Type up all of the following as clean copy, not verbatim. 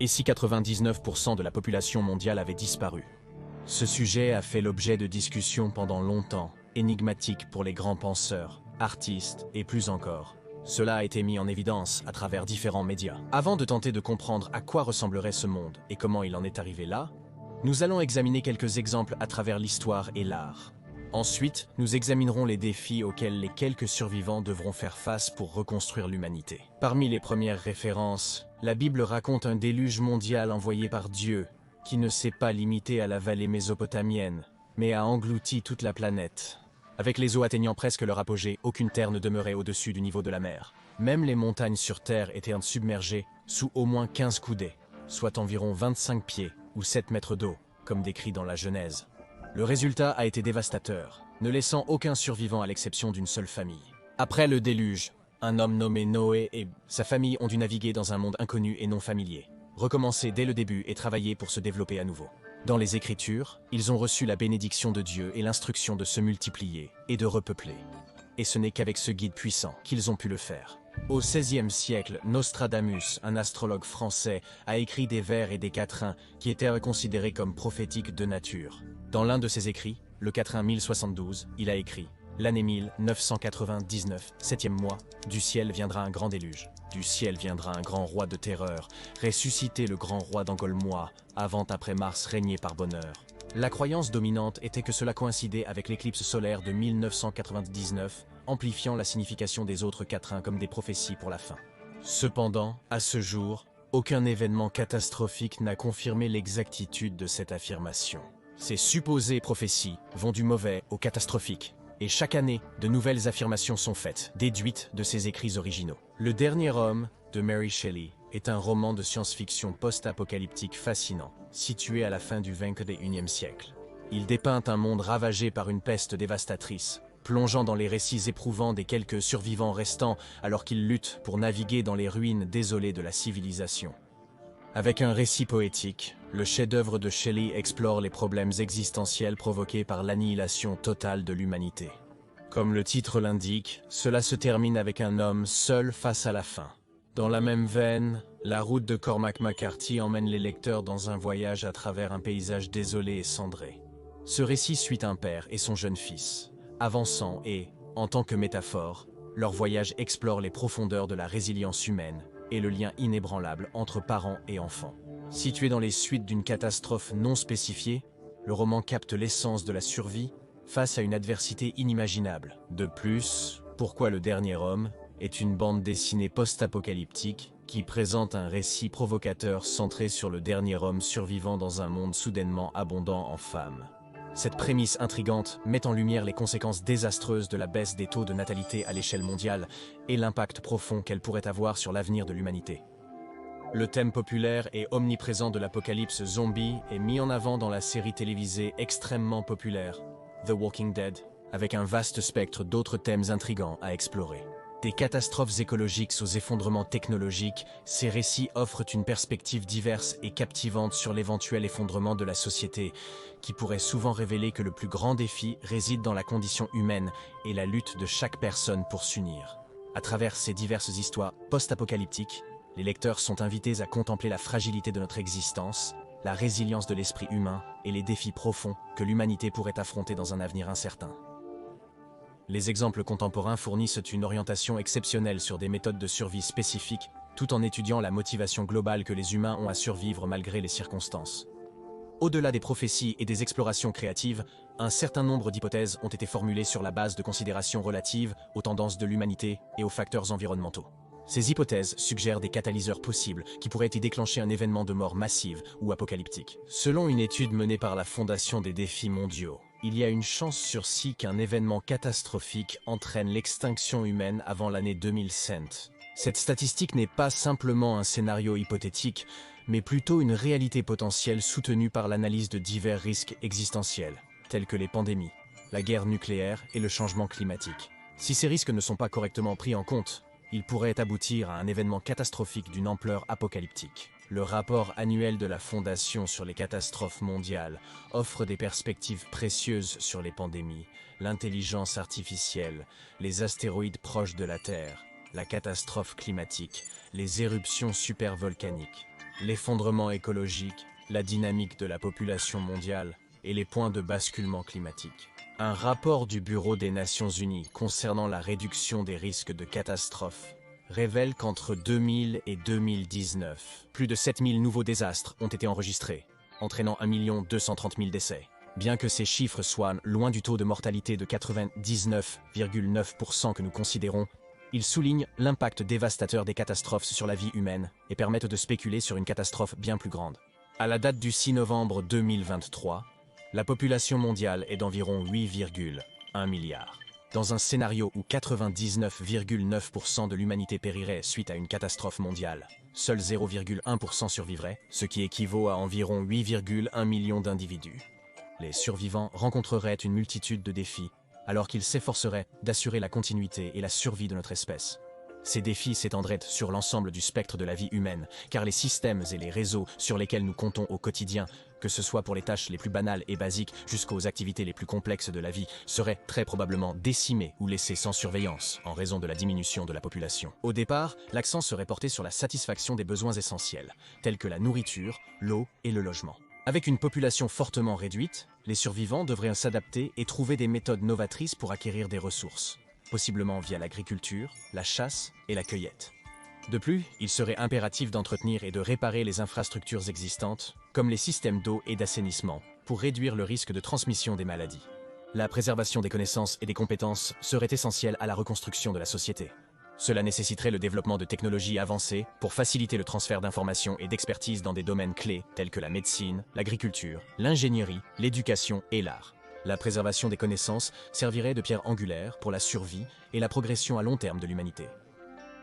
Et si 99% de la population mondiale avait disparu? Ce sujet a fait l'objet de discussions pendant longtemps, énigmatiques pour les grands penseurs, artistes et plus encore. Cela a été mis en évidence à travers différents médias. Avant de tenter de comprendre à quoi ressemblerait ce monde et comment il en est arrivé là, nous allons examiner quelques exemples à travers l'histoire et l'art. Ensuite, nous examinerons les défis auxquels les quelques survivants devront faire face pour reconstruire l'humanité. Parmi les premières références, la Bible raconte un déluge mondial envoyé par Dieu, qui ne s'est pas limité à la vallée mésopotamienne, mais a englouti toute la planète. Avec les eaux atteignant presque leur apogée, aucune terre ne demeurait au-dessus du niveau de la mer. Même les montagnes sur Terre étaient submergées sous au moins 15 coudées, soit environ 25 pieds ou 7 mètres d'eau, comme décrit dans la Genèse. Le résultat a été dévastateur, ne laissant aucun survivant à l'exception d'une seule famille. Après le déluge, un homme nommé Noé et sa famille ont dû naviguer dans un monde inconnu et non familier, recommencer dès le début et travailler pour se développer à nouveau. Dans les Écritures, ils ont reçu la bénédiction de Dieu et l'instruction de se multiplier et de repeupler. Et ce n'est qu'avec ce guide puissant qu'ils ont pu le faire. Au XVIe siècle, Nostradamus, un astrologue français, a écrit des vers et des quatrains qui étaient considérés comme prophétiques de nature. Dans l'un de ses écrits, le quatrain 1072, il a écrit « L'année 1999, 7e mois, du ciel viendra un grand déluge. Du ciel viendra un grand roi de terreur, ressusciter le grand roi d'Angolmois, avant après Mars régner par bonheur. » La croyance dominante était que cela coïncidait avec l'éclipse solaire de 1999, amplifiant la signification des autres quatrains comme des prophéties pour la fin. Cependant, à ce jour, aucun événement catastrophique n'a confirmé l'exactitude de cette affirmation. Ces supposées prophéties vont du mauvais au catastrophique, et chaque année, de nouvelles affirmations sont faites, déduites de ses écrits originaux. Le Dernier Homme, de Mary Shelley, est un roman de science-fiction post-apocalyptique fascinant, situé à la fin du XXIe siècle. Il dépeint un monde ravagé par une peste dévastatrice, plongeant dans les récits éprouvants des quelques survivants restants alors qu'ils luttent pour naviguer dans les ruines désolées de la civilisation. Avec un récit poétique, le chef-d'œuvre de Shelley explore les problèmes existentiels provoqués par l'annihilation totale de l'humanité. Comme le titre l'indique, cela se termine avec un homme seul face à la fin. Dans la même veine, La route de Cormac McCarthy emmène les lecteurs dans un voyage à travers un paysage désolé et cendré. Ce récit suit un père et son jeune fils, avançant et, en tant que métaphore, leur voyage explore les profondeurs de la résilience humaine et le lien inébranlable entre parents et enfants. Situé dans les suites d'une catastrophe non spécifiée, le roman capte l'essence de la survie face à une adversité inimaginable. De plus, Pourquoi le Dernier Homme est une bande dessinée post-apocalyptique qui présente un récit provocateur centré sur le dernier homme survivant dans un monde soudainement abondant en femmes. Cette prémisse intrigante met en lumière les conséquences désastreuses de la baisse des taux de natalité à l'échelle mondiale et l'impact profond qu'elle pourrait avoir sur l'avenir de l'humanité. Le thème populaire et omniprésent de l'apocalypse zombie est mis en avant dans la série télévisée extrêmement populaire, The Walking Dead, avec un vaste spectre d'autres thèmes intrigants à explorer. Des catastrophes écologiques aux effondrements technologiques, ces récits offrent une perspective diverse et captivante sur l'éventuel effondrement de la société, qui pourrait souvent révéler que le plus grand défi réside dans la condition humaine et la lutte de chaque personne pour s'unir. À travers ces diverses histoires post-apocalyptiques, les lecteurs sont invités à contempler la fragilité de notre existence, la résilience de l'esprit humain et les défis profonds que l'humanité pourrait affronter dans un avenir incertain. Les exemples contemporains fournissent une orientation exceptionnelle sur des méthodes de survie spécifiques, tout en étudiant la motivation globale que les humains ont à survivre malgré les circonstances. Au-delà des prophéties et des explorations créatives, un certain nombre d'hypothèses ont été formulées sur la base de considérations relatives aux tendances de l'humanité et aux facteurs environnementaux. Ces hypothèses suggèrent des catalyseurs possibles qui pourraient y déclencher un événement de mort massive ou apocalyptique. Selon une étude menée par la Fondation des défis mondiaux, il y a une chance sur 6 qu'un événement catastrophique entraîne l'extinction humaine avant l'année 2100. Cette statistique n'est pas simplement un scénario hypothétique, mais plutôt une réalité potentielle soutenue par l'analyse de divers risques existentiels, tels que les pandémies, la guerre nucléaire et le changement climatique. Si ces risques ne sont pas correctement pris en compte, ils pourraient aboutir à un événement catastrophique d'une ampleur apocalyptique. Le rapport annuel de la Fondation sur les catastrophes mondiales offre des perspectives précieuses sur les pandémies, l'intelligence artificielle, les astéroïdes proches de la Terre, la catastrophe climatique, les éruptions supervolcaniques. l'effondrement écologique, la dynamique de la population mondiale et les points de basculement climatique. Un rapport du Bureau des Nations Unies concernant la réduction des risques de catastrophes révèle qu'entre 2000 et 2019, plus de 7000 nouveaux désastres ont été enregistrés, entraînant 1 230 000 décès. Bien que ces chiffres soient loin du taux de mortalité de 99,9% que nous considérons, ils soulignent l'impact dévastateur des catastrophes sur la vie humaine et permettent de spéculer sur une catastrophe bien plus grande. À la date du 6 novembre 2023, la population mondiale est d'environ 8,1 milliards. Dans un scénario où 99,9% de l'humanité périrait suite à une catastrophe mondiale, seul 0,1% survivrait, ce qui équivaut à environ 8,1 millions d'individus. Les survivants rencontreraient une multitude de défis, alors qu'ils s'efforceraient d'assurer la continuité et la survie de notre espèce. Ces défis s'étendraient sur l'ensemble du spectre de la vie humaine, car les systèmes et les réseaux sur lesquels nous comptons au quotidien, que ce soit pour les tâches les plus banales et basiques jusqu'aux activités les plus complexes de la vie, seraient très probablement décimés ou laissés sans surveillance en raison de la diminution de la population. Au départ, l'accent serait porté sur la satisfaction des besoins essentiels, tels que la nourriture, l'eau et le logement. Avec une population fortement réduite, les survivants devraient s'adapter et trouver des méthodes novatrices pour acquérir des ressources, possiblement via l'agriculture, la chasse et la cueillette. De plus, il serait impératif d'entretenir et de réparer les infrastructures existantes, comme les systèmes d'eau et d'assainissement, pour réduire le risque de transmission des maladies. La préservation des connaissances et des compétences serait essentielle à la reconstruction de la société. Cela nécessiterait le développement de technologies avancées pour faciliter le transfert d'informations et d'expertise dans des domaines clés tels que la médecine, l'agriculture, l'ingénierie, l'éducation et l'art. La préservation des connaissances servirait de pierre angulaire pour la survie et la progression à long terme de l'humanité.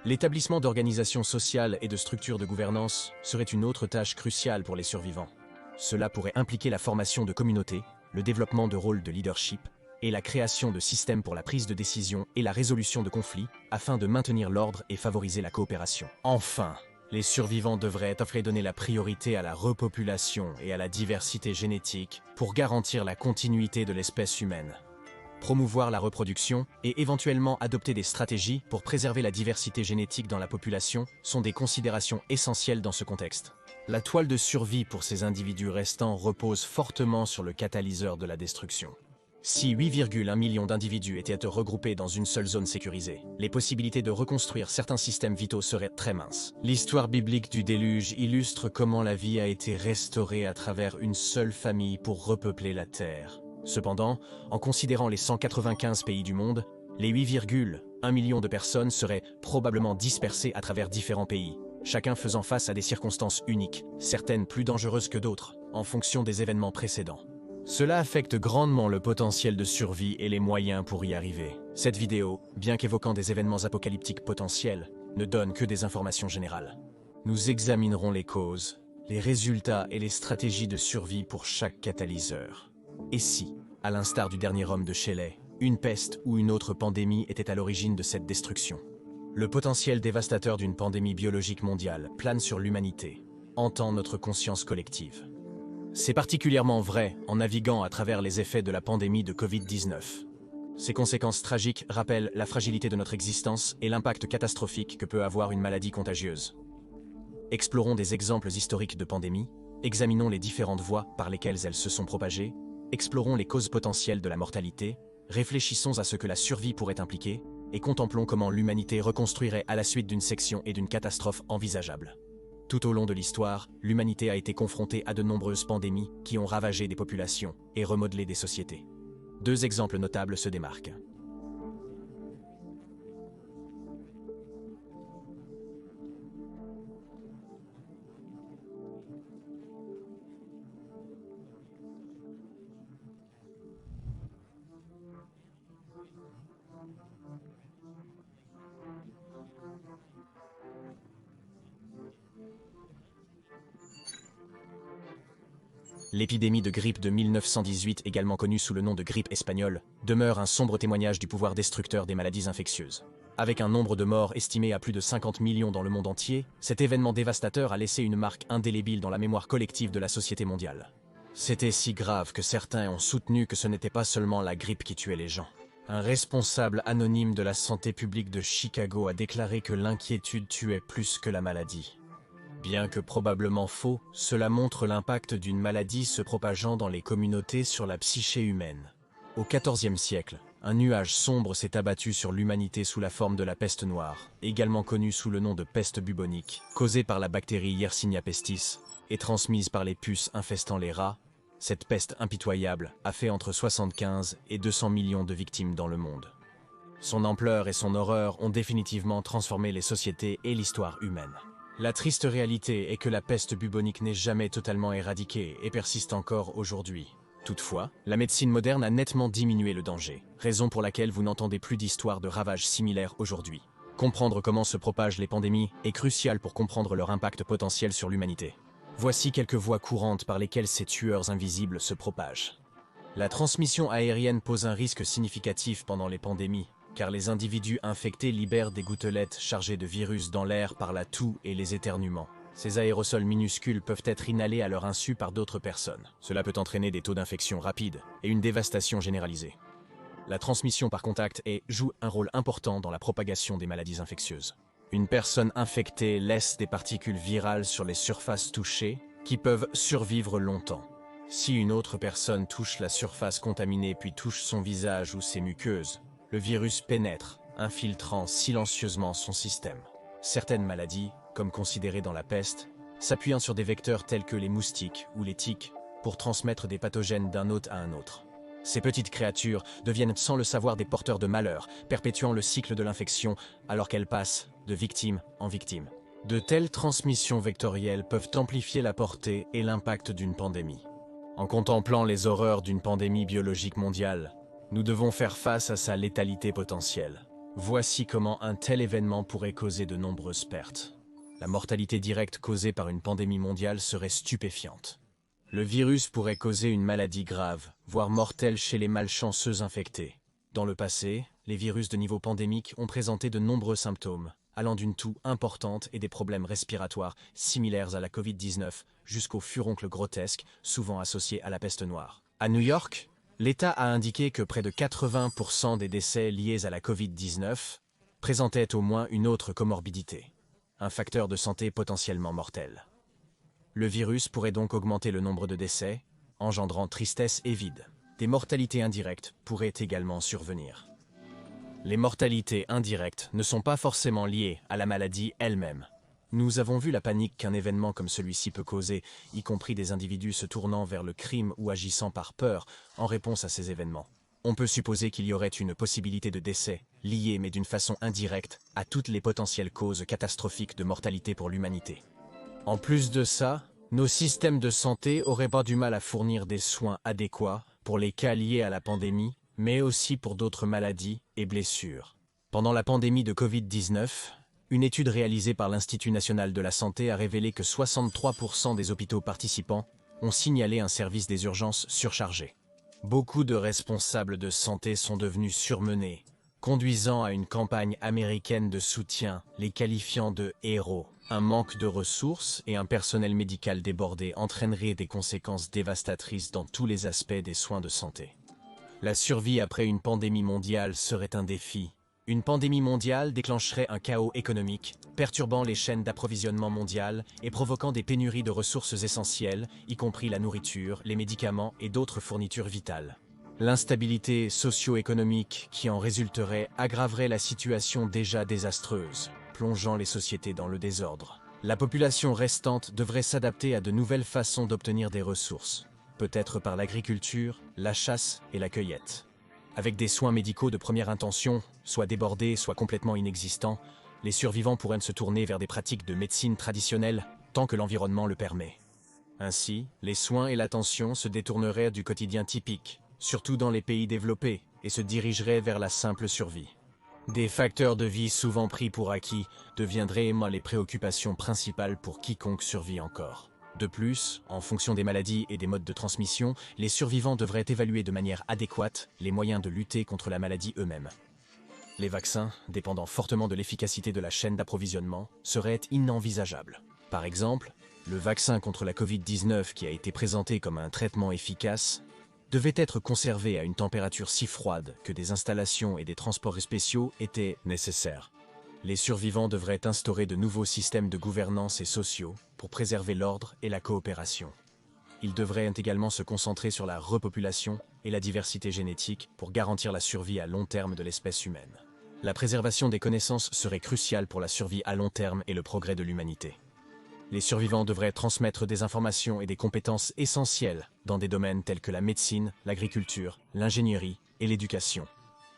L'établissement d'organisations sociales et de structures de gouvernance serait une autre tâche cruciale pour les survivants. Cela pourrait impliquer la formation de communautés, le développement de rôles de leadership et la création de systèmes pour la prise de décision et la résolution de conflits afin de maintenir l'ordre et favoriser la coopération. Enfin, les survivants devraient donner la priorité à la repopulation et à la diversité génétique pour garantir la continuité de l'espèce humaine. Promouvoir la reproduction et éventuellement adopter des stratégies pour préserver la diversité génétique dans la population sont des considérations essentielles dans ce contexte. La toile de survie pour ces individus restants repose fortement sur le catalyseur de la destruction. Si 8,1 millions d'individus étaient regroupés dans une seule zone sécurisée, les possibilités de reconstruire certains systèmes vitaux seraient très minces. L'histoire biblique du déluge illustre comment la vie a été restaurée à travers une seule famille pour repeupler la terre. Cependant, en considérant les 195 pays du monde, les 8,1 millions de personnes seraient probablement dispersées à travers différents pays, chacun faisant face à des circonstances uniques, certaines plus dangereuses que d'autres, en fonction des événements précédents. Cela affecte grandement le potentiel de survie et les moyens pour y arriver. Cette vidéo, bien qu'évoquant des événements apocalyptiques potentiels, ne donne que des informations générales. Nous examinerons les causes, les résultats et les stratégies de survie pour chaque catalyseur. Et si, à l'instar du dernier homme de Shelley, une peste ou une autre pandémie était à l'origine de cette destruction? Le potentiel dévastateur d'une pandémie biologique mondiale plane sur l'humanité, hantant notre conscience collective. C'est particulièrement vrai en naviguant à travers les effets de la pandémie de Covid-19. Ces conséquences tragiques rappellent la fragilité de notre existence et l'impact catastrophique que peut avoir une maladie contagieuse. Explorons des exemples historiques de pandémies, examinons les différentes voies par lesquelles elles se sont propagées, explorons les causes potentielles de la mortalité, réfléchissons à ce que la survie pourrait impliquer, et contemplons comment l'humanité reconstruirait à la suite d'une section et d'une catastrophe envisageable. Tout au long de l'histoire, l'humanité a été confrontée à de nombreuses pandémies qui ont ravagé des populations et remodelé des sociétés. Deux exemples notables se démarquent. L'épidémie de grippe de 1918, également connue sous le nom de grippe espagnole, demeure un sombre témoignage du pouvoir destructeur des maladies infectieuses. Avec un nombre de morts estimé à plus de 50 millions dans le monde entier, cet événement dévastateur a laissé une marque indélébile dans la mémoire collective de la société mondiale. C'était si grave que certains ont soutenu que ce n'était pas seulement la grippe qui tuait les gens. Un responsable anonyme de la santé publique de Chicago a déclaré que l'inquiétude tuait plus que la maladie. Bien que probablement faux, cela montre l'impact d'une maladie se propageant dans les communautés sur la psyché humaine. Au XIVe siècle, un nuage sombre s'est abattu sur l'humanité sous la forme de la peste noire, également connue sous le nom de peste bubonique, causée par la bactérie Yersinia pestis et transmise par les puces infestant les rats. Cette peste impitoyable a fait entre 75 et 200 millions de victimes dans le monde. Son ampleur et son horreur ont définitivement transformé les sociétés et l'histoire humaine. La triste réalité est que la peste bubonique n'est jamais totalement éradiquée et persiste encore aujourd'hui. Toutefois, la médecine moderne a nettement diminué le danger, raison pour laquelle vous n'entendez plus d'histoires de ravages similaires aujourd'hui. Comprendre comment se propagent les pandémies est crucial pour comprendre leur impact potentiel sur l'humanité. Voici quelques voies courantes par lesquelles ces tueurs invisibles se propagent. La transmission aérienne pose un risque significatif pendant les pandémies, car les individus infectés libèrent des gouttelettes chargées de virus dans l'air par la toux et les éternuements. Ces aérosols minuscules peuvent être inhalés à leur insu par d'autres personnes. Cela peut entraîner des taux d'infection rapides et une dévastation généralisée. La transmission par contact joue un rôle important dans la propagation des maladies infectieuses. Une personne infectée laisse des particules virales sur les surfaces touchées qui peuvent survivre longtemps. Si une autre personne touche la surface contaminée puis touche son visage ou ses muqueuses, le virus pénètre, infiltrant silencieusement son système. Certaines maladies, comme considérées dans la peste, s'appuient sur des vecteurs tels que les moustiques ou les tiques pour transmettre des pathogènes d'un hôte à un autre. Ces petites créatures deviennent sans le savoir des porteurs de malheur, perpétuant le cycle de l'infection alors qu'elles passent de victime en victime. De telles transmissions vectorielles peuvent amplifier la portée et l'impact d'une pandémie. En contemplant les horreurs d'une pandémie biologique mondiale, nous devons faire face à sa létalité potentielle. Voici comment un tel événement pourrait causer de nombreuses pertes. La mortalité directe causée par une pandémie mondiale serait stupéfiante. Le virus pourrait causer une maladie grave, voire mortelle chez les malchanceux infectés. Dans le passé, les virus de niveau pandémique ont présenté de nombreux symptômes, allant d'une toux importante et des problèmes respiratoires similaires à la Covid-19 jusqu'au furoncle grotesque, souvent associé à la peste noire. À New York, l'État a indiqué que près de 80% des décès liés à la Covid-19 présentaient au moins une autre comorbidité, un facteur de santé potentiellement mortel. Le virus pourrait donc augmenter le nombre de décès, engendrant tristesse et vide. Des mortalités indirectes pourraient également survenir. Les mortalités indirectes ne sont pas forcément liées à la maladie elle-même. Nous avons vu la panique qu'un événement comme celui-ci peut causer, y compris des individus se tournant vers le crime ou agissant par peur en réponse à ces événements. On peut supposer qu'il y aurait une possibilité de décès, liée mais d'une façon indirecte, à toutes les potentielles causes catastrophiques de mortalité pour l'humanité. En plus de ça, nos systèmes de santé auraient pas du mal à fournir des soins adéquats pour les cas liés à la pandémie, mais aussi pour d'autres maladies et blessures. Pendant la pandémie de Covid-19, une étude réalisée par l'Institut national de la santé a révélé que 63% des hôpitaux participants ont signalé un service des urgences surchargé. Beaucoup de responsables de santé sont devenus surmenés, conduisant à une campagne américaine de soutien, les qualifiant de héros. Un manque de ressources et un personnel médical débordé entraîneraient des conséquences dévastatrices dans tous les aspects des soins de santé. La survie après une pandémie mondiale serait un défi. Une pandémie mondiale déclencherait un chaos économique, perturbant les chaînes d'approvisionnement mondiales et provoquant des pénuries de ressources essentielles, y compris la nourriture, les médicaments et d'autres fournitures vitales. L'instabilité socio-économique qui en résulterait aggraverait la situation déjà désastreuse, plongeant les sociétés dans le désordre. La population restante devrait s'adapter à de nouvelles façons d'obtenir des ressources, peut-être par l'agriculture, la chasse et la cueillette. Avec des soins médicaux de première intention, soit débordés, soit complètement inexistants, les survivants pourraient se tourner vers des pratiques de médecine traditionnelle tant que l'environnement le permet. Ainsi, les soins et l'attention se détourneraient du quotidien typique, surtout dans les pays développés, et se dirigeraient vers la simple survie. Des facteurs de vie souvent pris pour acquis deviendraient les préoccupations principales pour quiconque survit encore. De plus, en fonction des maladies et des modes de transmission, les survivants devraient évaluer de manière adéquate les moyens de lutter contre la maladie eux-mêmes. Les vaccins, dépendant fortement de l'efficacité de la chaîne d'approvisionnement, seraient inenvisageables. Par exemple, le vaccin contre la Covid-19 qui a été présenté comme un traitement efficace devait être conservé à une température si froide que des installations et des transports spéciaux étaient nécessaires. Les survivants devraient instaurer de nouveaux systèmes de gouvernance et sociaux, pour préserver l'ordre et la coopération. Il devrait également se concentrer sur la repopulation et la diversité génétique pour garantir la survie à long terme de l'espèce humaine. La préservation des connaissances serait cruciale pour la survie à long terme et le progrès de l'humanité. Les survivants devraient transmettre des informations et des compétences essentielles dans des domaines tels que la médecine, l'agriculture, l'ingénierie et l'éducation.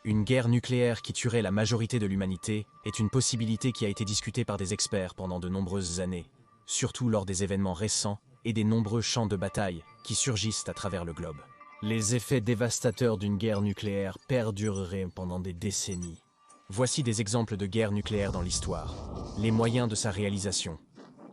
Une guerre nucléaire qui tuerait la majorité de l'humanité est une possibilité qui a été discutée par des experts pendant de nombreuses années, surtout lors des événements récents et des nombreux champs de bataille qui surgissent à travers le globe. Les effets dévastateurs d'une guerre nucléaire perdureraient pendant des décennies. Voici des exemples de guerres nucléaires dans l'histoire, les moyens de sa réalisation,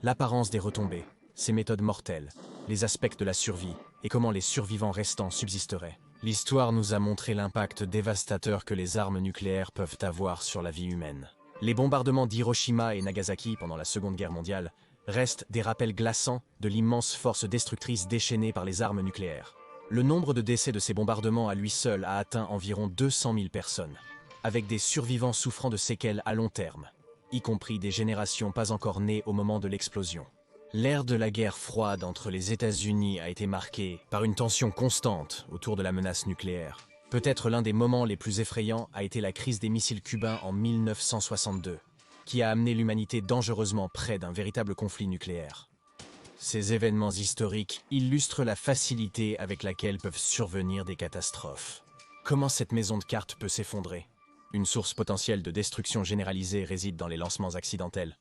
l'apparence des retombées, ses méthodes mortelles, les aspects de la survie et comment les survivants restants subsisteraient. L'histoire nous a montré l'impact dévastateur que les armes nucléaires peuvent avoir sur la vie humaine. Les bombardements d'Hiroshima et Nagasaki pendant la Seconde Guerre mondiale restent des rappels glaçants de l'immense force destructrice déchaînée par les armes nucléaires. Le nombre de décès de ces bombardements à lui seul a atteint environ 200 000 personnes, avec des survivants souffrant de séquelles à long terme, y compris des générations pas encore nées au moment de l'explosion. L'ère de la guerre froide entre les États-Unis a été marquée par une tension constante autour de la menace nucléaire. Peut-être l'un des moments les plus effrayants a été la crise des missiles cubains en 1962, qui a amené l'humanité dangereusement près d'un véritable conflit nucléaire. Ces événements historiques illustrent la facilité avec laquelle peuvent survenir des catastrophes. Comment cette maison de cartes peut s'effondrer? Une source potentielle de destruction généralisée réside dans les lancements accidentels.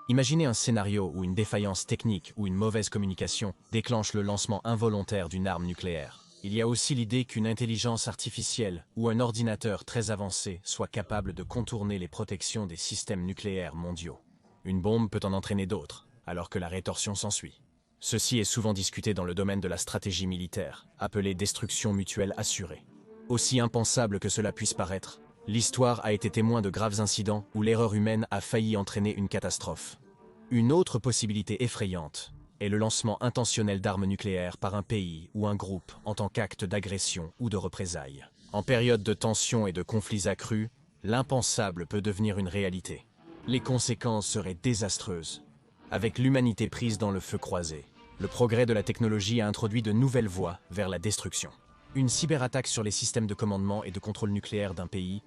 Imaginez un scénario où une défaillance technique ou une mauvaise communication déclenche le lancement involontaire d'une arme nucléaire. Il y a aussi l'idée qu'une intelligence artificielle ou un ordinateur très avancé soit capable de contourner les protections des systèmes nucléaires mondiaux. Une bombe peut en entraîner d'autres, alors que la rétorsion s'ensuit. Ceci est souvent discuté dans le domaine de la stratégie militaire, appelée destruction mutuelle assurée. Aussi impensable que cela puisse paraître, l'histoire a été témoin de graves incidents où l'erreur humaine a failli entraîner une catastrophe. Une autre possibilité effrayante est le lancement intentionnel d'armes nucléaires par un pays ou un groupe en tant qu'acte d'agression ou de représailles. En période de tensions et de conflits accrus, l'impensable peut devenir une réalité. Les conséquences seraient désastreuses. Avec l'humanité prise dans le feu croisé, le progrès de la technologie a introduit de nouvelles voies vers la destruction. Une cyberattaque sur les systèmes de commandement et de contrôle nucléaire d'un pays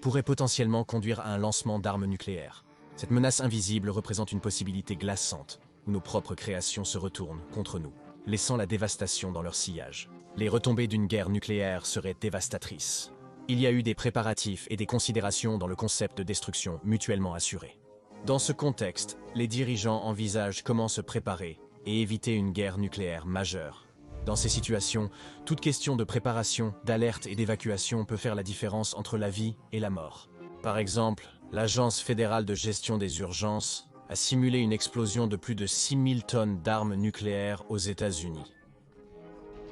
pourrait potentiellement conduire à un lancement d'armes nucléaires. Cette menace invisible représente une possibilité glaçante, où nos propres créations se retournent contre nous, laissant la dévastation dans leur sillage. Les retombées d'une guerre nucléaire seraient dévastatrices. Il y a eu des préparatifs et des considérations dans le concept de destruction mutuellement assurée. Dans ce contexte, les dirigeants envisagent comment se préparer et éviter une guerre nucléaire majeure. Dans ces situations, toute question de préparation, d'alerte et d'évacuation peut faire la différence entre la vie et la mort. Par exemple, l'Agence fédérale de gestion des urgences a simulé une explosion de plus de 6000 tonnes d'armes nucléaires aux États-Unis.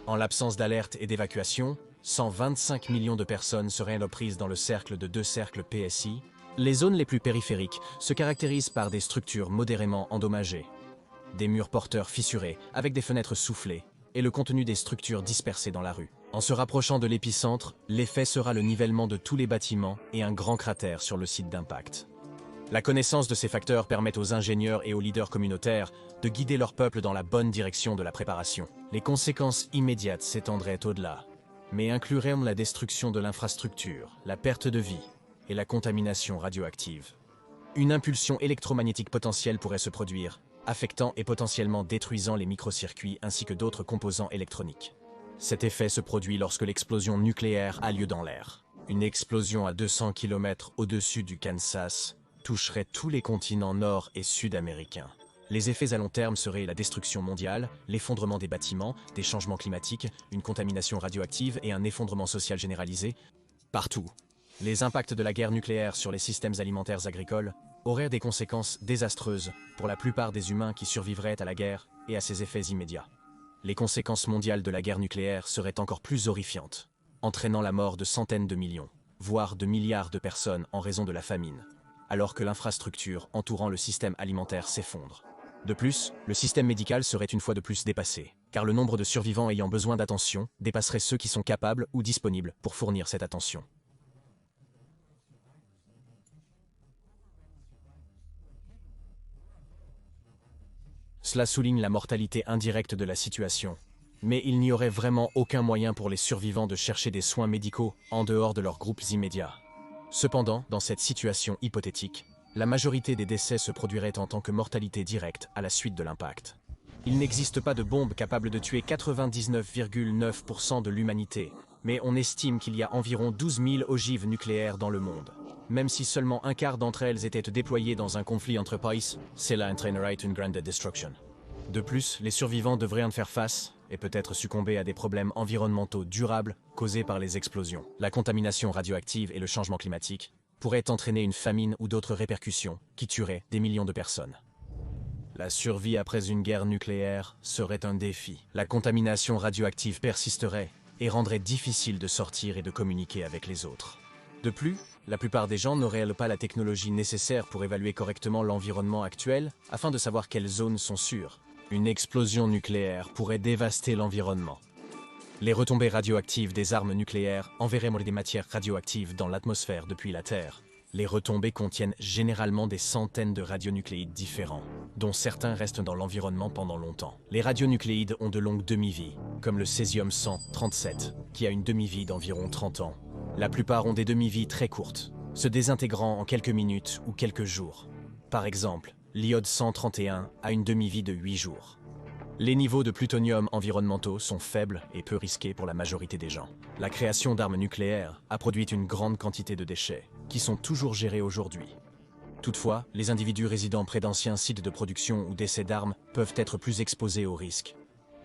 En l'absence d'alerte et d'évacuation, 125 millions de personnes seraient prises dans le cercle de 2 cercles PSI. Les zones les plus périphériques se caractérisent par des structures modérément endommagées, des murs porteurs fissurés avec des fenêtres soufflées, et le contenu des structures dispersées dans la rue. En se rapprochant de l'épicentre, l'effet sera le nivellement de tous les bâtiments et un grand cratère sur le site d'impact. La connaissance de ces facteurs permet aux ingénieurs et aux leaders communautaires de guider leur peuple dans la bonne direction de la préparation. Les conséquences immédiates s'étendraient au-delà, mais incluraient la destruction de l'infrastructure, la perte de vie et la contamination radioactive. Une impulsion électromagnétique potentielle pourrait se produire, affectant et potentiellement détruisant les microcircuits ainsi que d'autres composants électroniques. Cet effet se produit lorsque l'explosion nucléaire a lieu dans l'air. Une explosion à 200 km au-dessus du Kansas toucherait tous les continents nord et sud-américains. Les effets à long terme seraient la destruction mondiale, l'effondrement des bâtiments, des changements climatiques, une contamination radioactive et un effondrement social généralisé partout. Les impacts de la guerre nucléaire sur les systèmes alimentaires agricoles auraient des conséquences désastreuses pour la plupart des humains qui survivraient à la guerre et à ses effets immédiats. Les conséquences mondiales de la guerre nucléaire seraient encore plus horrifiantes, entraînant la mort de centaines de millions, voire de milliards de personnes en raison de la famine, alors que l'infrastructure entourant le système alimentaire s'effondre. De plus, le système médical serait une fois de plus dépassé, car le nombre de survivants ayant besoin d'attention dépasserait ceux qui sont capables ou disponibles pour fournir cette attention. Cela souligne la mortalité indirecte de la situation. Mais il n'y aurait vraiment aucun moyen pour les survivants de chercher des soins médicaux en dehors de leurs groupes immédiats. Cependant, dans cette situation hypothétique, la majorité des décès se produiraient en tant que mortalité directe à la suite de l'impact. Il n'existe pas de bombe capable de tuer 99,9% de l'humanité, mais on estime qu'il y a environ 12 000 ogives nucléaires dans le monde. Même si seulement un quart d'entre elles étaient déployées dans un conflit entre pays, cela entraînerait une grande destruction. De plus, les survivants devraient en faire face et peut-être succomber à des problèmes environnementaux durables causés par les explosions. La contamination radioactive et le changement climatique pourraient entraîner une famine ou d'autres répercussions qui tueraient des millions de personnes. La survie après une guerre nucléaire serait un défi. La contamination radioactive persisterait et rendrait difficile de sortir et de communiquer avec les autres. De plus, la plupart des gens n'auraient pas la technologie nécessaire pour évaluer correctement l'environnement actuel afin de savoir quelles zones sont sûres. Une explosion nucléaire pourrait dévaster l'environnement. Les retombées radioactives des armes nucléaires enverraient des matières radioactives dans l'atmosphère depuis la Terre. Les retombées contiennent généralement des centaines de radionucléides différents, dont certains restent dans l'environnement pendant longtemps. Les radionucléides ont de longues demi-vies, comme le césium-137, qui a une demi-vie d'environ 30 ans. La plupart ont des demi-vies très courtes, se désintégrant en quelques minutes ou quelques jours. Par exemple, l'iode-131 a une demi-vie de 8 jours. Les niveaux de plutonium environnementaux sont faibles et peu risqués pour la majorité des gens. La création d'armes nucléaires a produit une grande quantité de déchets, qui sont toujours gérés aujourd'hui. Toutefois, les individus résidant près d'anciens sites de production ou d'essais d'armes peuvent être plus exposés aux risques.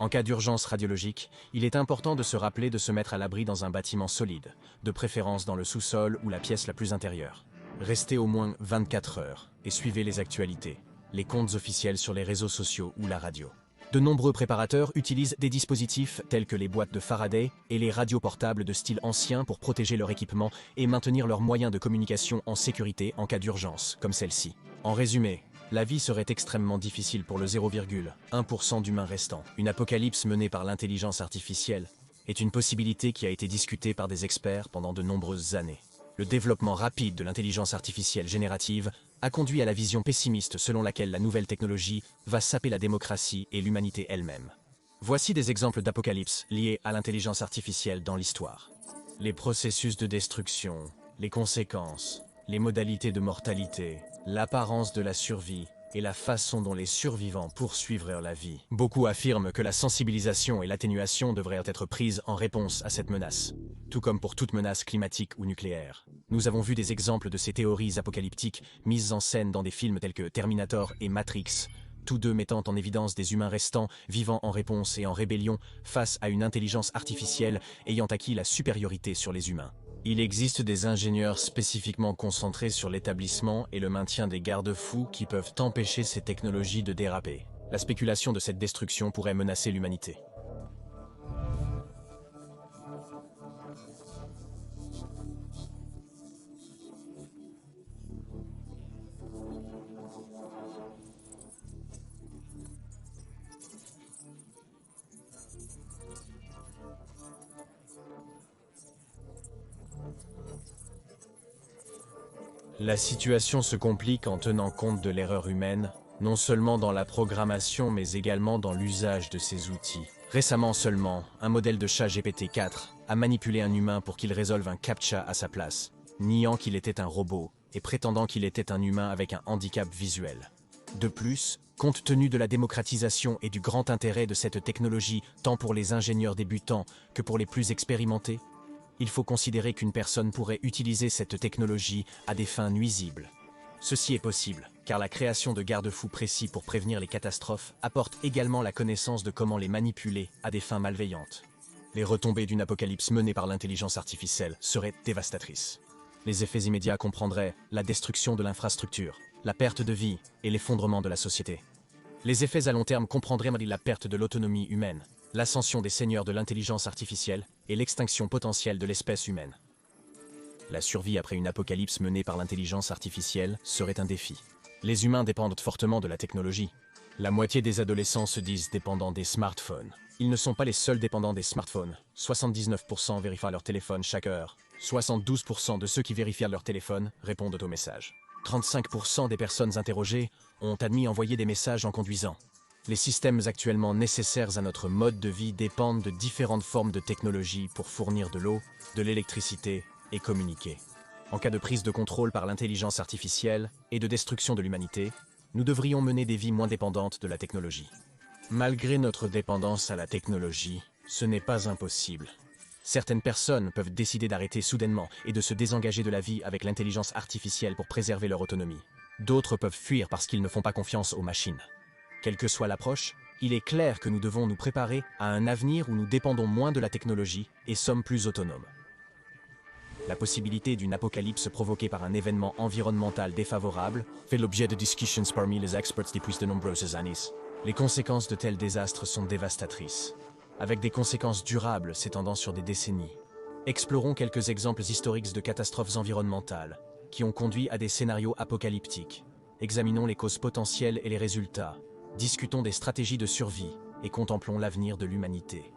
En cas d'urgence radiologique, il est important de se rappeler de se mettre à l'abri dans un bâtiment solide, de préférence dans le sous-sol ou la pièce la plus intérieure. Restez au moins 24 heures et suivez les actualités, les comptes officiels sur les réseaux sociaux ou la radio. De nombreux préparateurs utilisent des dispositifs tels que les boîtes de Faraday et les radios portables de style ancien pour protéger leur équipement et maintenir leurs moyens de communication en sécurité en cas d'urgence, comme celle-ci. En résumé, la vie serait extrêmement difficile pour le 0,1% d'humains restants. Une apocalypse menée par l'intelligence artificielle est une possibilité qui a été discutée par des experts pendant de nombreuses années. Le développement rapide de l'intelligence artificielle générative a conduit à la vision pessimiste selon laquelle la nouvelle technologie va saper la démocratie et l'humanité elle-même. Voici des exemples d'apocalypse liés à l'intelligence artificielle dans l'histoire. Les processus de destruction, les conséquences, les modalités de mortalité, l'apparence de la survie et la façon dont les survivants poursuivraient la vie. Beaucoup affirment que la sensibilisation et l'atténuation devraient être prises en réponse à cette menace, tout comme pour toute menace climatique ou nucléaire. Nous avons vu des exemples de ces théories apocalyptiques mises en scène dans des films tels que Terminator et Matrix, tous deux mettant en évidence des humains restants vivant en réponse et en rébellion face à une intelligence artificielle ayant acquis la supériorité sur les humains. Il existe des ingénieurs spécifiquement concentrés sur l'établissement et le maintien des garde-fous qui peuvent empêcher ces technologies de déraper. La spéculation de cette destruction pourrait menacer l'humanité. La situation se complique en tenant compte de l'erreur humaine, non seulement dans la programmation mais également dans l'usage de ces outils. Récemment seulement, un modèle de chat GPT-4 a manipulé un humain pour qu'il résolve un CAPTCHA à sa place, niant qu'il était un robot et prétendant qu'il était un humain avec un handicap visuel. De plus, compte tenu de la démocratisation et du grand intérêt de cette technologie tant pour les ingénieurs débutants que pour les plus expérimentés, il faut considérer qu'une personne pourrait utiliser cette technologie à des fins nuisibles. Ceci est possible, car la création de garde-fous précis pour prévenir les catastrophes apporte également la connaissance de comment les manipuler à des fins malveillantes. Les retombées d'une apocalypse menée par l'intelligence artificielle seraient dévastatrices. Les effets immédiats comprendraient la destruction de l'infrastructure, la perte de vie et l'effondrement de la société. Les effets à long terme comprendraient la perte de l'autonomie humaine, l'ascension des seigneurs de l'intelligence artificielle et l'extinction potentielle de l'espèce humaine. La survie après une apocalypse menée par l'intelligence artificielle serait un défi. Les humains dépendent fortement de la technologie. La moitié des adolescents se disent dépendants des smartphones. Ils ne sont pas les seuls dépendants des smartphones. 79% vérifient leur téléphone chaque heure. 72% de ceux qui vérifient leur téléphone répondent aux messages. 35% des personnes interrogées ont admis envoyer des messages en conduisant. Les systèmes actuellement nécessaires à notre mode de vie dépendent de différentes formes de technologie pour fournir de l'eau, de l'électricité et communiquer. En cas de prise de contrôle par l'intelligence artificielle et de destruction de l'humanité, nous devrions mener des vies moins dépendantes de la technologie. Malgré notre dépendance à la technologie, ce n'est pas impossible. Certaines personnes peuvent décider d'arrêter soudainement et de se désengager de la vie avec l'intelligence artificielle pour préserver leur autonomie. D'autres peuvent fuir parce qu'ils ne font pas confiance aux machines. Quelle que soit l'approche, il est clair que nous devons nous préparer à un avenir où nous dépendons moins de la technologie et sommes plus autonomes. La possibilité d'une apocalypse provoquée par un événement environnemental défavorable fait l'objet de discussions parmi les experts depuis de nombreuses années. Les conséquences de tels désastres sont dévastatrices, avec des conséquences durables s'étendant sur des décennies. Explorons quelques exemples historiques de catastrophes environnementales qui ont conduit à des scénarios apocalyptiques. Examinons les causes potentielles et les résultats. Discutons des stratégies de survie et contemplons l'avenir de l'humanité.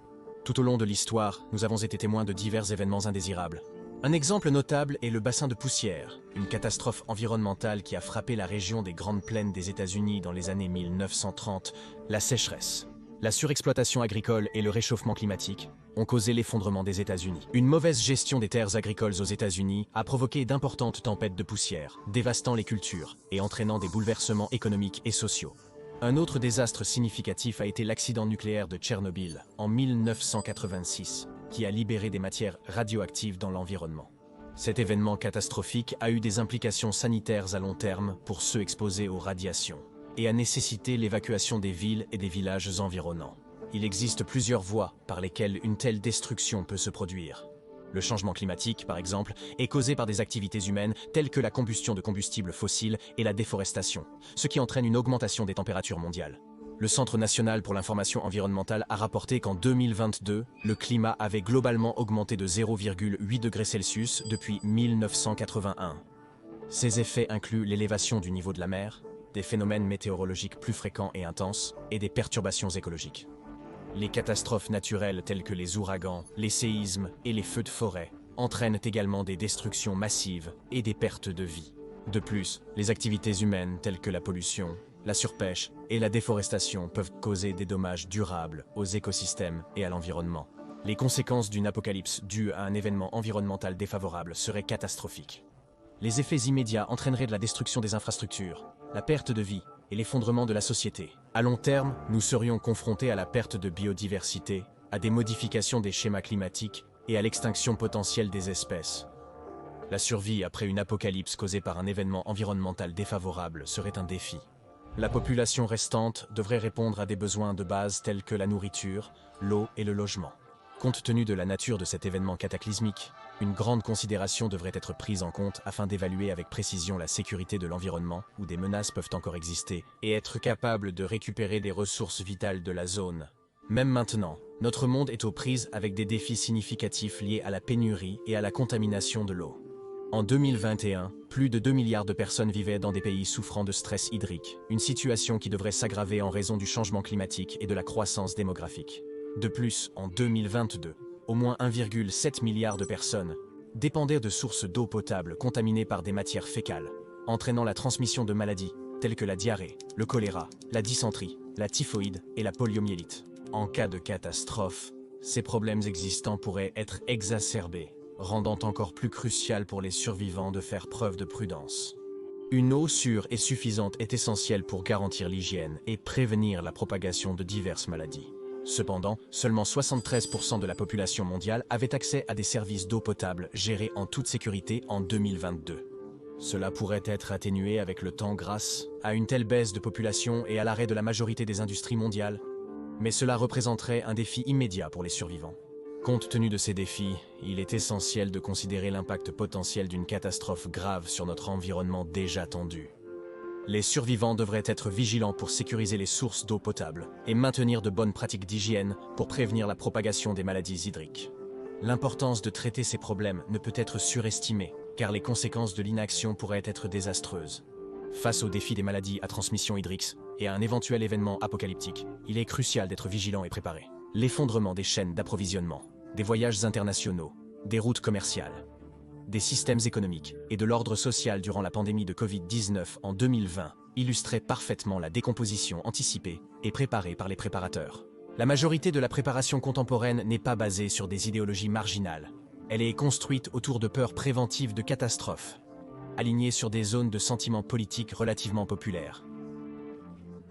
Tout au long de l'histoire, nous avons été témoins de divers événements indésirables. Un exemple notable est le bassin de poussière, une catastrophe environnementale qui a frappé la région des Grandes Plaines des États-Unis dans les années 1930. La sécheresse, la surexploitation agricole et le réchauffement climatique ont causé l'effondrement des États-Unis. Une mauvaise gestion des terres agricoles aux États-Unis a provoqué d'importantes tempêtes de poussière, dévastant les cultures et entraînant des bouleversements économiques et sociaux. Un autre désastre significatif a été l'accident nucléaire de Tchernobyl en 1986, qui a libéré des matières radioactives dans l'environnement. Cet événement catastrophique a eu des implications sanitaires à long terme pour ceux exposés aux radiations et a nécessité l'évacuation des villes et des villages environnants. Il existe plusieurs voies par lesquelles une telle destruction peut se produire. Le changement climatique, par exemple, est causé par des activités humaines telles que la combustion de combustibles fossiles et la déforestation, ce qui entraîne une augmentation des températures mondiales. Le Centre national pour l'information environnementale a rapporté qu'en 2022, le climat avait globalement augmenté de 0,8 degrés Celsius depuis 1981. Ces effets incluent l'élévation du niveau de la mer, des phénomènes météorologiques plus fréquents et intenses, et des perturbations écologiques. Les catastrophes naturelles telles que les ouragans, les séismes et les feux de forêt entraînent également des destructions massives et des pertes de vie. De plus, les activités humaines telles que la pollution, la surpêche et la déforestation peuvent causer des dommages durables aux écosystèmes et à l'environnement. Les conséquences d'une apocalypse due à un événement environnemental défavorable seraient catastrophiques. Les effets immédiats entraîneraient de la destruction des infrastructures, la perte de vie et l'effondrement de la société. À long terme, nous serions confrontés à la perte de biodiversité, à des modifications des schémas climatiques et à l'extinction potentielle des espèces. La survie après une apocalypse causée par un événement environnemental défavorable serait un défi. La population restante devrait répondre à des besoins de base tels que la nourriture, l'eau et le logement. Compte tenu de la nature de cet événement cataclysmique, une grande considération devrait être prise en compte afin d'évaluer avec précision la sécurité de l'environnement où des menaces peuvent encore exister et être capable de récupérer des ressources vitales de la zone. Même maintenant, notre monde est aux prises avec des défis significatifs liés à la pénurie et à la contamination de l'eau. En 2021, plus de 2 milliards de personnes vivaient dans des pays souffrant de stress hydrique, une situation qui devrait s'aggraver en raison du changement climatique et de la croissance démographique. De plus, en 2022, au moins 1,7 milliard de personnes dépendaient de sources d'eau potable contaminées par des matières fécales, entraînant la transmission de maladies telles que la diarrhée, le choléra, la dysenterie, la typhoïde et la poliomyélite. En cas de catastrophe, ces problèmes existants pourraient être exacerbés, rendant encore plus crucial pour les survivants de faire preuve de prudence. Une eau sûre et suffisante est essentielle pour garantir l'hygiène et prévenir la propagation de diverses maladies. Cependant, seulement 73% de la population mondiale avait accès à des services d'eau potable gérés en toute sécurité en 2022. Cela pourrait être atténué avec le temps grâce à une telle baisse de population et à l'arrêt de la majorité des industries mondiales, mais cela représenterait un défi immédiat pour les survivants. Compte tenu de ces défis, il est essentiel de considérer l'impact potentiel d'une catastrophe grave sur notre environnement déjà tendu. Les survivants devraient être vigilants pour sécuriser les sources d'eau potable et maintenir de bonnes pratiques d'hygiène pour prévenir la propagation des maladies hydriques. L'importance de traiter ces problèmes ne peut être surestimée, car les conséquences de l'inaction pourraient être désastreuses. Face au défi des maladies à transmission hydrique et à un éventuel événement apocalyptique, il est crucial d'être vigilant et préparé. L'effondrement des chaînes d'approvisionnement, des voyages internationaux, des routes commerciales, des systèmes économiques et de l'ordre social durant la pandémie de Covid-19 en 2020 illustrait parfaitement la décomposition anticipée et préparée par les préparateurs. La majorité de la préparation contemporaine n'est pas basée sur des idéologies marginales. Elle est construite autour de peurs préventives de catastrophes, alignées sur des zones de sentiments politiques relativement populaires.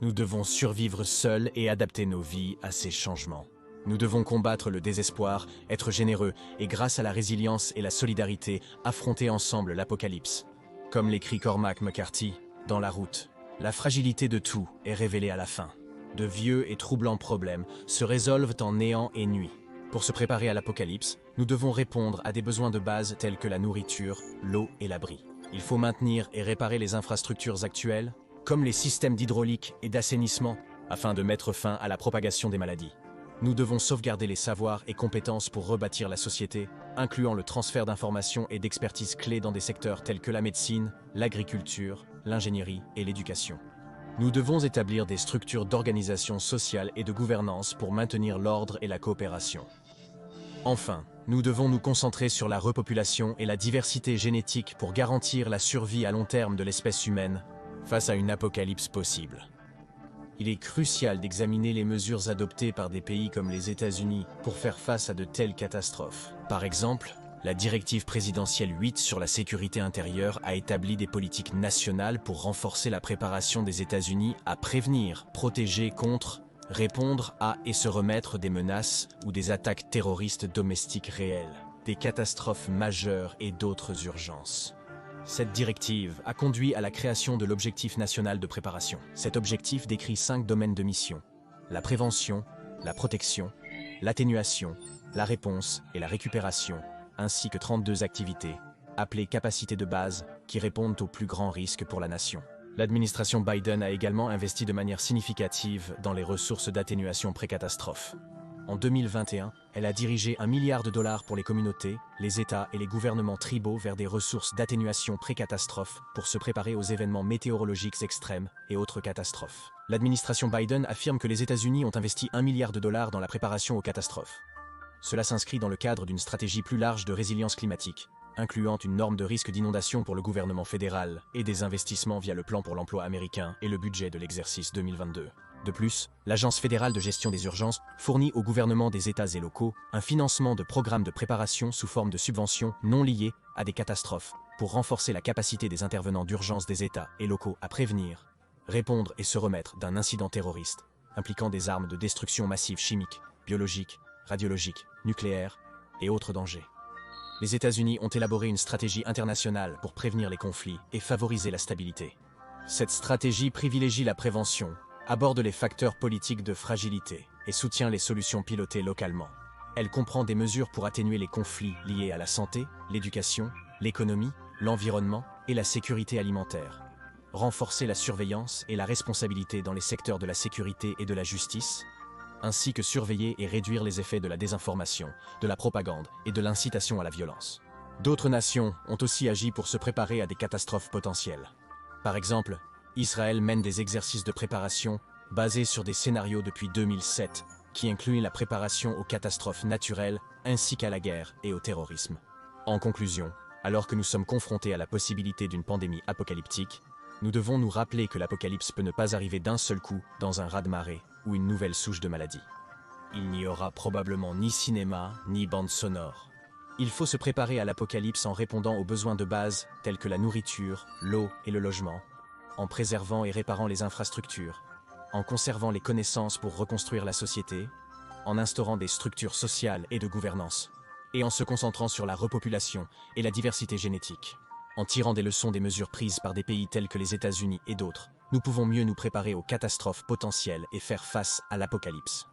Nous devons survivre seuls et adapter nos vies à ces changements. Nous devons combattre le désespoir, être généreux et grâce à la résilience et la solidarité, affronter ensemble l'apocalypse. Comme l'écrit Cormac McCarthy, dans La Route, la fragilité de tout est révélée à la fin. De vieux et troublants problèmes se résolvent en néant et nuit. Pour se préparer à l'apocalypse, nous devons répondre à des besoins de base tels que la nourriture, l'eau et l'abri. Il faut maintenir et réparer les infrastructures actuelles, comme les systèmes d'hydraulique et d'assainissement, afin de mettre fin à la propagation des maladies. Nous devons sauvegarder les savoirs et compétences pour rebâtir la société, incluant le transfert d'informations et d'expertise clés dans des secteurs tels que la médecine, l'agriculture, l'ingénierie et l'éducation. Nous devons établir des structures d'organisation sociale et de gouvernance pour maintenir l'ordre et la coopération. Enfin, nous devons nous concentrer sur la repopulation et la diversité génétique pour garantir la survie à long terme de l'espèce humaine face à une apocalypse possible. Il est crucial d'examiner les mesures adoptées par des pays comme les États-Unis pour faire face à de telles catastrophes. Par exemple, la directive présidentielle 8 sur la sécurité intérieure a établi des politiques nationales pour renforcer la préparation des États-Unis à prévenir, protéger contre, répondre à et se remettre des menaces ou des attaques terroristes domestiques réelles, des catastrophes majeures et d'autres urgences. Cette directive a conduit à la création de l'objectif national de préparation. Cet objectif décrit 5 domaines de mission: la prévention, la protection, l'atténuation, la réponse et la récupération, ainsi que 32 activités, appelées capacités de base, qui répondent aux plus grands risques pour la nation. L'administration Biden a également investi de manière significative dans les ressources d'atténuation pré-catastrophe. En 2021, elle a dirigé $1 milliard pour les communautés, les États et les gouvernements tribaux vers des ressources d'atténuation pré-catastrophe pour se préparer aux événements météorologiques extrêmes et autres catastrophes. L'administration Biden affirme que les États-Unis ont investi $1 milliard dans la préparation aux catastrophes. Cela s'inscrit dans le cadre d'une stratégie plus large de résilience climatique, incluant une norme de risque d'inondation pour le gouvernement fédéral et des investissements via le plan pour l'emploi américain et le budget de l'exercice 2022. De plus, l'Agence fédérale de gestion des urgences fournit au gouvernement des États et locaux un financement de programmes de préparation sous forme de subventions non liées à des catastrophes pour renforcer la capacité des intervenants d'urgence des États et locaux à prévenir, répondre et se remettre d'un incident terroriste impliquant des armes de destruction massive chimiques, biologiques, radiologiques, nucléaires et autres dangers. Les États-Unis ont élaboré une stratégie internationale pour prévenir les conflits et favoriser la stabilité. Cette stratégie privilégie la prévention, aborde les facteurs politiques de fragilité et soutient les solutions pilotées localement. Elle comprend des mesures pour atténuer les conflits liés à la santé, l'éducation, l'économie, l'environnement et la sécurité alimentaire, renforcer la surveillance et la responsabilité dans les secteurs de la sécurité et de la justice, ainsi que surveiller et réduire les effets de la désinformation, de la propagande et de l'incitation à la violence. D'autres nations ont aussi agi pour se préparer à des catastrophes potentielles. Par exemple, Israël mène des exercices de préparation basés sur des scénarios depuis 2007 qui incluent la préparation aux catastrophes naturelles ainsi qu'à la guerre et au terrorisme. En conclusion, alors que nous sommes confrontés à la possibilité d'une pandémie apocalyptique, nous devons nous rappeler que l'apocalypse peut ne pas arriver d'un seul coup dans un raz-de-marée ou une nouvelle souche de maladie. Il n'y aura probablement ni cinéma ni bande sonore. Il faut se préparer à l'apocalypse en répondant aux besoins de base tels que la nourriture, l'eau et le logement, en préservant et réparant les infrastructures, en conservant les connaissances pour reconstruire la société, en instaurant des structures sociales et de gouvernance, et en se concentrant sur la repopulation et la diversité génétique. En tirant des leçons des mesures prises par des pays tels que les États-Unis et d'autres, nous pouvons mieux nous préparer aux catastrophes potentielles et faire face à l'apocalypse.